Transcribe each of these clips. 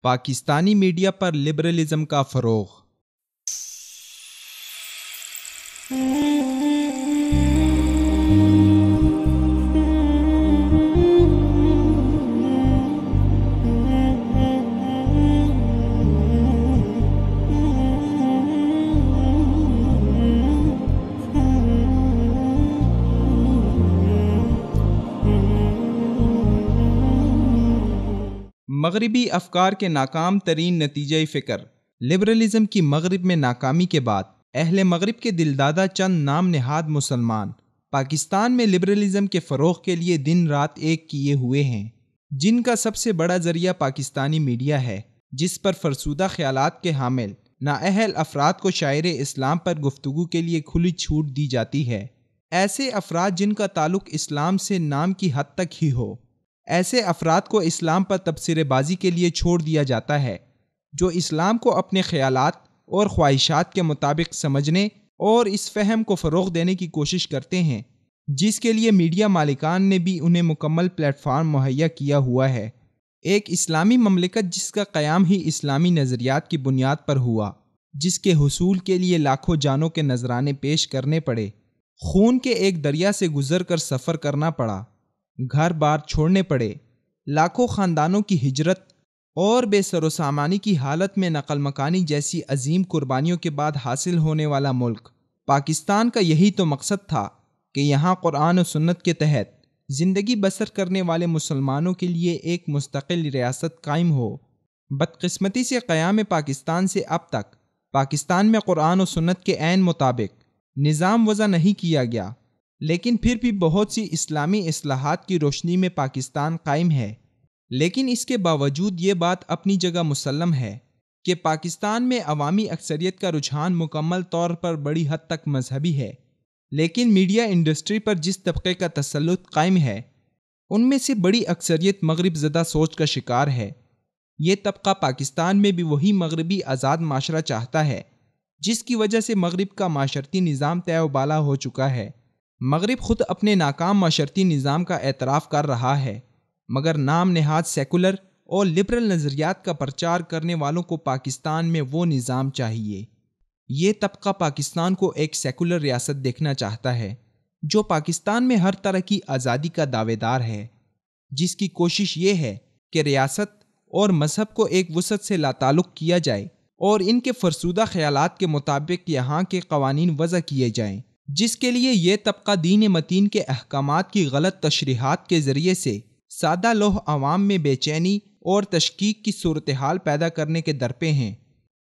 Pakistani media پر liberalism کا فروغ۔ مغربی افکار کے ناکام ترین نتیجہ فکر لبرلزم کی مغرب میں ناکامی کے بعد اہل مغرب کے دلدادہ چند نام نہاد مسلمان پاکستان میں لبرلزم کے فروغ کے لیے دن رات ایک کیے ہوئے ہیں، جن کا سب سے بڑا ذریعہ پاکستانی میڈیا ہے، جس پر فرسودہ خیالات کے حامل نااہل افراد کو شاعر اسلام پر گفتگو کے لیے کھلی چھوٹ دی جاتی ہے۔ ایسے افراد جن کا تعلق اسلام سے نام کی حد تک ہی ہو، ایسے افراد کو اسلام پر تبصرے بازی کے لیے چھوڑ دیا جاتا ہے، جو اسلام کو اپنے خیالات اور خواہشات کے مطابق سمجھنے اور اس فہم کو فروغ دینے کی کوشش کرتے ہیں، جس کے لیے میڈیا مالکان نے بھی انہیں مکمل پلیٹ فارم مہیا کیا ہوا ہے۔ ایک اسلامی مملکت جس کا قیام ہی اسلامی نظریات کی بنیاد پر ہوا، جس کے حصول کے لیے لاکھوں جانوں کے نذرانے پیش کرنے پڑے، خون کے ایک دریا سے گزر کر سفر کرنا پڑا، گھر بار چھوڑنے پڑے، لاکھوں خاندانوں کی ہجرت اور بے سر و سامانی کی حالت میں نقل مکانی جیسی عظیم قربانیوں کے بعد حاصل ہونے والا ملک پاکستان کا یہی تو مقصد تھا کہ یہاں قرآن و سنت کے تحت زندگی بسر کرنے والے مسلمانوں کے لیے ایک مستقل ریاست قائم ہو۔ بدقسمتی سے قیام پاکستان سے اب تک پاکستان میں قرآن و سنت کے عین مطابق نظام وضع نہیں کیا گیا، لیکن پھر بھی بہت سی اسلامی اصلاحات کی روشنی میں پاکستان قائم ہے۔ لیکن اس کے باوجود یہ بات اپنی جگہ مسلم ہے کہ پاکستان میں عوامی اکثریت کا رجحان مکمل طور پر بڑی حد تک مذہبی ہے، لیکن میڈیا انڈسٹری پر جس طبقے کا تسلط قائم ہے، ان میں سے بڑی اکثریت مغرب زدہ سوچ کا شکار ہے۔ یہ طبقہ پاکستان میں بھی وہی مغربی آزاد معاشرہ چاہتا ہے، جس کی وجہ سے مغرب کا معاشرتی نظام طے و بالا ہو چکا ہے۔ مغرب خود اپنے ناکام معاشرتی نظام کا اعتراف کر رہا ہے، مگر نام نہاد سیکولر اور لبرل نظریات کا پرچار کرنے والوں کو پاکستان میں وہ نظام چاہیے۔ یہ طبقہ پاکستان کو ایک سیکولر ریاست دیکھنا چاہتا ہے، جو پاکستان میں ہر طرح کی آزادی کا دعوے دار ہے، جس کی کوشش یہ ہے کہ ریاست اور مذہب کو ایک وسعت سے لاتعلق کیا جائے اور ان کے فرسودہ خیالات کے مطابق یہاں کے قوانین وضع کیے جائیں، جس کے لیے یہ طبقہ دین متین کے احکامات کی غلط تشریحات کے ذریعے سے سادہ لوح عوام میں بے چینی اور تشکیک کی صورتحال پیدا کرنے کے درپے ہیں۔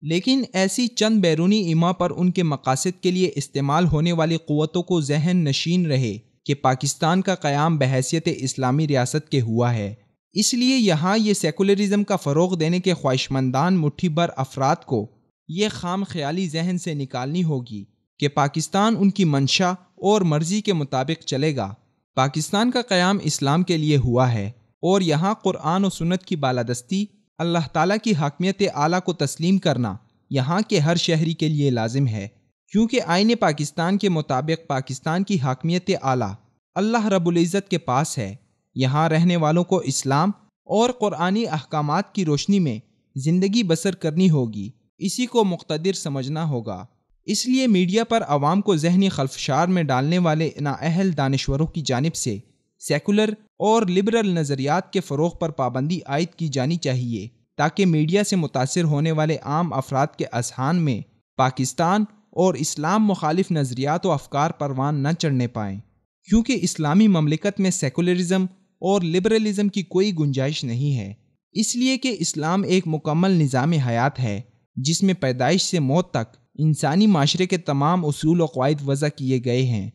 لیکن ایسی چند بیرونی ایما پر ان کے مقاصد کے لیے استعمال ہونے والی قوتوں کو ذہن نشین رہے کہ پاکستان کا قیام بحیثیت اسلامی ریاست کے ہوا ہے، اس لیے یہاں یہ سیکولرزم کا فروغ دینے کے خواہشمندان مٹھی بھر افراد کو یہ خام خیالی ذہن سے نکالنی ہوگی کہ پاکستان ان کی منشا اور مرضی کے مطابق چلے گا۔ پاکستان کا قیام اسلام کے لیے ہوا ہے اور یہاں قرآن و سنت کی بالادستی، اللہ تعالیٰ کی حاکمیت اعلیٰ کو تسلیم کرنا یہاں کے ہر شہری کے لیے لازم ہے، کیونکہ آئین پاکستان کے مطابق پاکستان کی حاکمیت اعلیٰ اللہ رب العزت کے پاس ہے۔ یہاں رہنے والوں کو اسلام اور قرآنی احکامات کی روشنی میں زندگی بسر کرنی ہوگی، اسی کو مقتدر سمجھنا ہوگا۔ اس لیے میڈیا پر عوام کو ذہنی خلفشار میں ڈالنے والے نااہل دانشوروں کی جانب سے سیکولر اور لبرل نظریات کے فروغ پر پابندی عائد کی جانی چاہیے، تاکہ میڈیا سے متاثر ہونے والے عام افراد کے اذہان میں پاکستان اور اسلام مخالف نظریات و افکار پروان نہ چڑھنے پائیں، کیونکہ اسلامی مملکت میں سیکولرزم اور لبرلزم کی کوئی گنجائش نہیں ہے، اس لیے کہ اسلام ایک مکمل نظام حیات ہے، جس میں پیدائش سے موت تک انسانی معاشرے کے تمام اصول و قواعد وضع کیے گئے ہیں۔